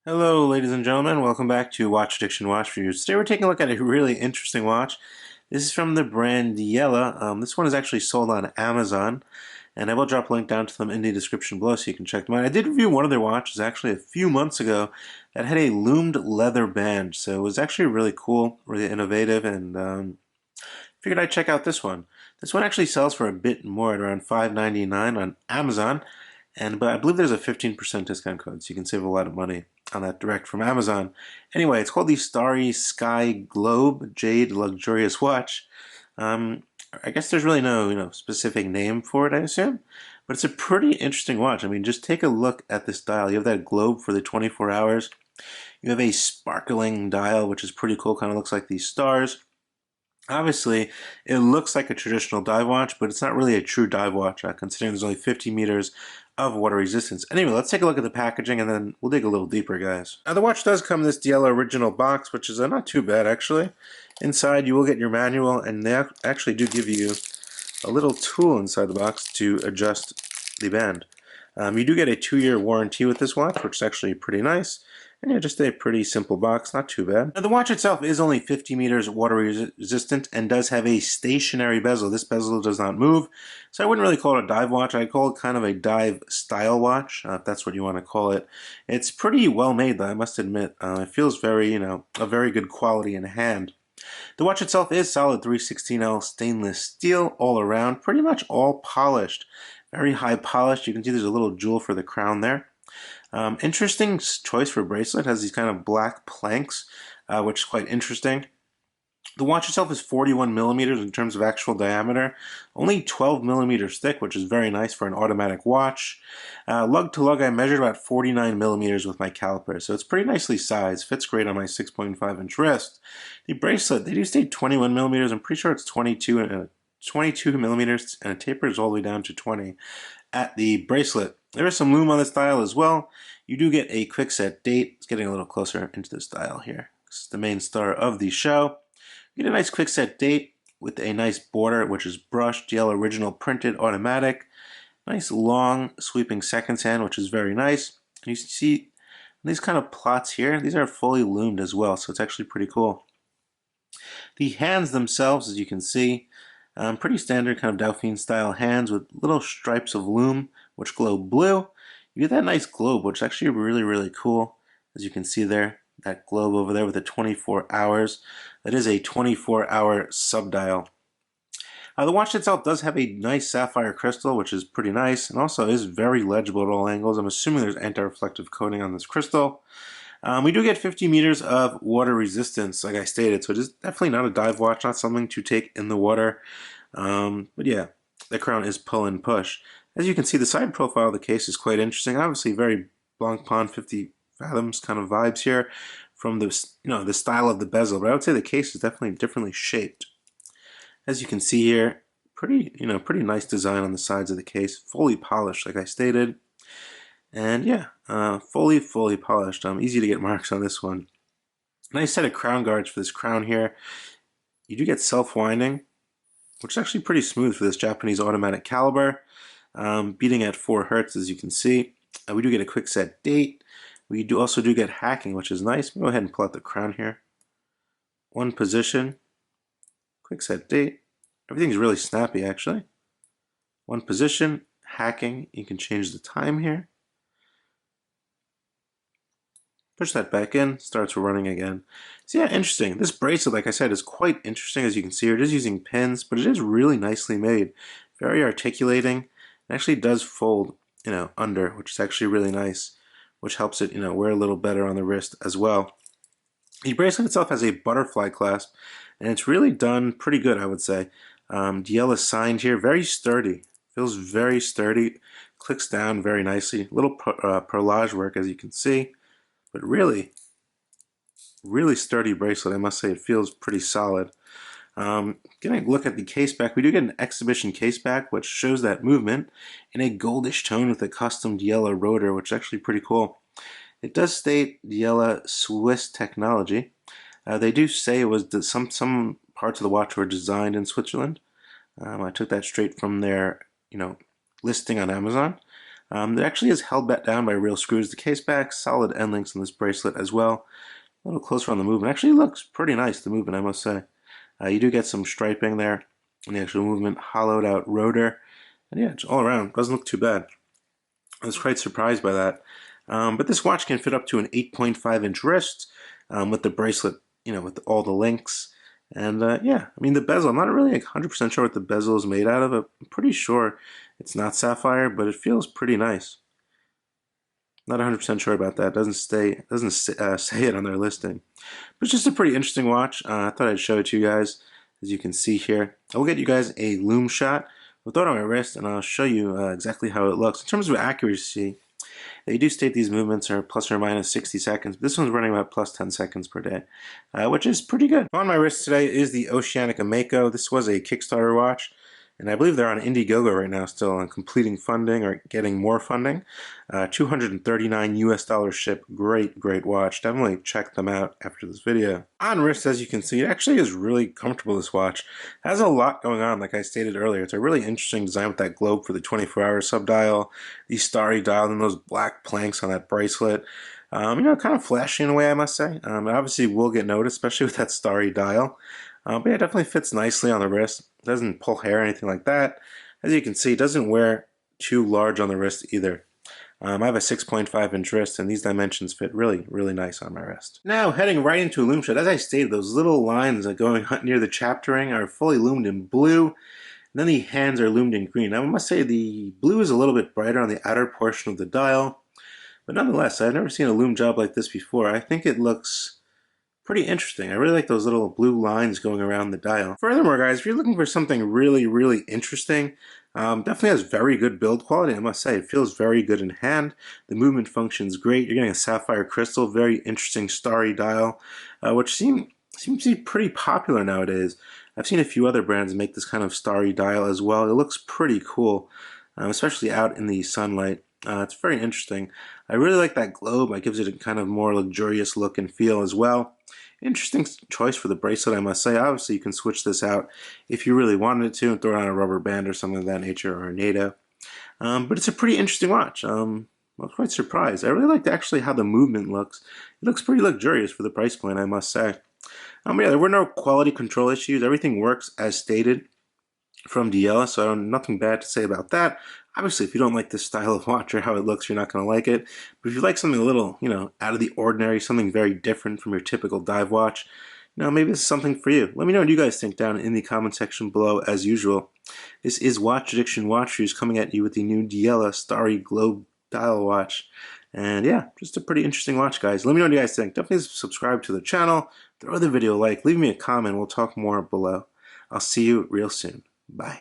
Hello, ladies and gentlemen. Welcome back to Watch Addiction Watch Reviews. Today we're taking a look at a really interesting watch. This is from the brand Diella. This one is actually sold on Amazon, and I will drop a link down to them in the description below so you can check them out. I did review one of their watches actually a few months ago that had a loomed leather band, so it was actually really cool, really innovative, and figured I'd check out this one. This one actually sells for a bit more at around $5.99 on Amazon, but I believe there's a 15% discount code, so you can save a lot of money on that direct from Amazon. Anyway, it's called the Starry Sky Globe Jade Luxurious Watch. I guess there's really no specific name for it, I assume, but it's a pretty interesting watch. I mean, just take a look at this dial. You have that globe for the 24 hours. You have a sparkling dial, which is pretty cool. Kind of looks like these stars. Obviously, it looks like a traditional dive watch, but it's not really a true dive watch, considering there's only 50 meters of water resistance. Anyway, let's take a look at the packaging, and then we'll dig a little deeper, guys. Now, the watch does come in this Diella original box, which is not too bad, actually. Inside, you will get your manual, and they actually do give you a little tool inside the box to adjust the band. You do get a 2-year warranty with this watch, which is actually pretty nice. And yeah, just a pretty simple box, not too bad. Now, the watch itself is only 50 meters water resistant and does have a stationary bezel. This bezel does not move, so I wouldn't really call it a dive watch. I'd call it kind of a dive style watch, if that's what you want to call it. It's pretty well made, though, I must admit. It feels very, a very good quality in hand. The watch itself is solid 316L stainless steel all around, pretty much all polished. Very high polished. You can see there's a little jewel for the crown there. Interesting choice for bracelet. Has these kind of black planks, which is quite interesting. The watch itself is 41 millimeters in terms of actual diameter, only 12 millimeters thick, which is very nice for an automatic watch. Lug to lug, I measured about 49 millimeters with my caliper, so it's pretty nicely sized. Fits great on my 6.5-inch wrist. The bracelet, they do state 21 millimeters. I'm pretty sure it's 22 millimeters, and it tapers all the way down to 20 at the bracelet. There is some lume on this dial as well. You do get a quick set date. It's getting a little closer into this dial here. This is the main star of the show. You get a nice quick set date with a nice border, which is brushed, Diella original printed automatic. Nice long sweeping seconds hand, which is very nice. And you see these kind of plots here. These are fully loomed as well, so it's actually pretty cool. The hands themselves, as you can see, pretty standard kind of Dauphine style hands with little stripes of lume which glow blue. You get that nice globe, which is actually really cool. As you can see there, that globe over there with the 24 hours. That is a 24-hour subdial. The watch itself does have a nice sapphire crystal, which is pretty nice, and also is very legible at all angles. I'm assuming there's anti-reflective coating on this crystal. We do get 50 meters of water resistance, like I stated, so it is definitely not a dive watch, not something to take in the water. But yeah, the crown is pull and push. As you can see, the side profile of the case is quite interesting. Obviously, very Blancpain 50 Fathoms kind of vibes here from the the style of the bezel. But I would say the case is definitely differently shaped. As you can see here, pretty nice design on the sides of the case, fully polished, like I stated. And yeah, fully polished. Easy to get marks on this one. Nice set of crown guards for this crown here. You do get self-winding, which is actually pretty smooth for this Japanese automatic caliber. Beating at 4 hertz, as you can see. We do get a quick set date. We also do get hacking, which is nice. Go ahead and pull out the crown here. One position, quick set date. Everything's really snappy, actually. One position, hacking. You can change the time here. Push that back in, starts running again. So yeah, interesting. This bracelet, like I said, is quite interesting. As you can see here, it is using pins, but it is really nicely made. Very articulating. It actually does fold, under, which is actually really nice, which helps it, wear a little better on the wrist as well. The bracelet itself has a butterfly clasp, and it's really done pretty good, I would say. Diella signed here, very sturdy. Feels very sturdy. Clicks down very nicely. Little perlage work, as you can see. But really sturdy bracelet. I must say it feels pretty solid. Getting a look at the caseback, we do get an exhibition caseback, which shows that movement in a goldish tone with a custom Diella rotor, which is actually pretty cool. It does state Diella Swiss technology. They do say it was some parts of the watch were designed in Switzerland. I took that straight from their listing on Amazon. It actually is held back down by real screws. The case back, solid end links on this bracelet as well. A little closer on the movement. Actually looks pretty nice, the movement, I must say. You do get some striping there in the actual movement, hollowed out rotor. And yeah, it's all around. Doesn't look too bad. I was quite surprised by that. But this watch can fit up to an 8.5-inch wrist with the bracelet, with all the links. And yeah, I mean the bezel, I'm not really 100% sure what the bezel is made out of. I'm pretty sure it's not sapphire, but it feels pretty nice. Not 100% sure about that. Doesn't say it on their listing. But it's just a pretty interesting watch. I thought I'd show it to you guys. As you can see here, I will get you guys a Lume Shot. We'll throw it on my wrist, and I'll show you exactly how it looks. In terms of accuracy, they do state these movements are plus or minus 60 seconds. This one's running about plus 10 seconds per day, which is pretty good. On my wrist today is the Oceanica Mako. This was a Kickstarter watch, and I believe they're on Indiegogo right now still on completing funding or getting more funding. $239 US ship. Great, great watch. Definitely check them out after this video. On wrist, as you can see, it actually is really comfortable, this watch. It has a lot going on, like I stated earlier. It's a really interesting design with that globe for the 24-hour subdial, the Starry dial, and those black planks on that bracelet. Kind of flashy in a way, I must say. It obviously will get noticed, especially with that Starry dial. But yeah, it definitely fits nicely on the wrist. It doesn't pull hair or anything like that. As you can see, it doesn't wear too large on the wrist either. I have a 6.5-inch wrist, and these dimensions fit really, really nice on my wrist. Now, heading right into a Lume Shot. As I stated, those little lines going near the chapter ring are fully loomed in blue, and then the hands are loomed in green. Now, I must say the blue is a little bit brighter on the outer portion of the dial, but nonetheless, I've never seen a loom job like this before. I think it looks pretty interesting. I really like those little blue lines going around the dial. Furthermore, guys, if you're looking for something really, really interesting, definitely has very good build quality, I must say. It feels very good in hand. The movement functions great. You're getting a sapphire crystal, very interesting Starry dial, which seems to be pretty popular nowadays. I've seen a few other brands make this kind of Starry dial as well. It looks pretty cool, especially out in the sunlight. It's very interesting. I really like that globe. It gives it a kind of more luxurious look and feel as well. Interesting choice for the bracelet, I must say. Obviously, you can switch this out if you really wanted to and throw it on a rubber band or something of that nature, or a NATO. But it's a pretty interesting watch. I was quite surprised. I really liked actually how the movement looks. It looks pretty luxurious for the price point, I must say. Yeah, there were no quality control issues. Everything works as stated from Diella, so nothing bad to say about that. Obviously, if you don't like this style of watch or how it looks, you're not going to like it. But if you like something a little, out of the ordinary, something very different from your typical dive watch, maybe this is something for you. Let me know what you guys think down in the comment section below, as usual. This is Watch Addiction Watch Reviews coming at you with the new Diella Starry Globe Dial Watch. And yeah, just a pretty interesting watch, guys. Let me know what you guys think. Definitely subscribe to the channel, throw the video a like, leave me a comment, we'll talk more below. I'll see you real soon. Bye.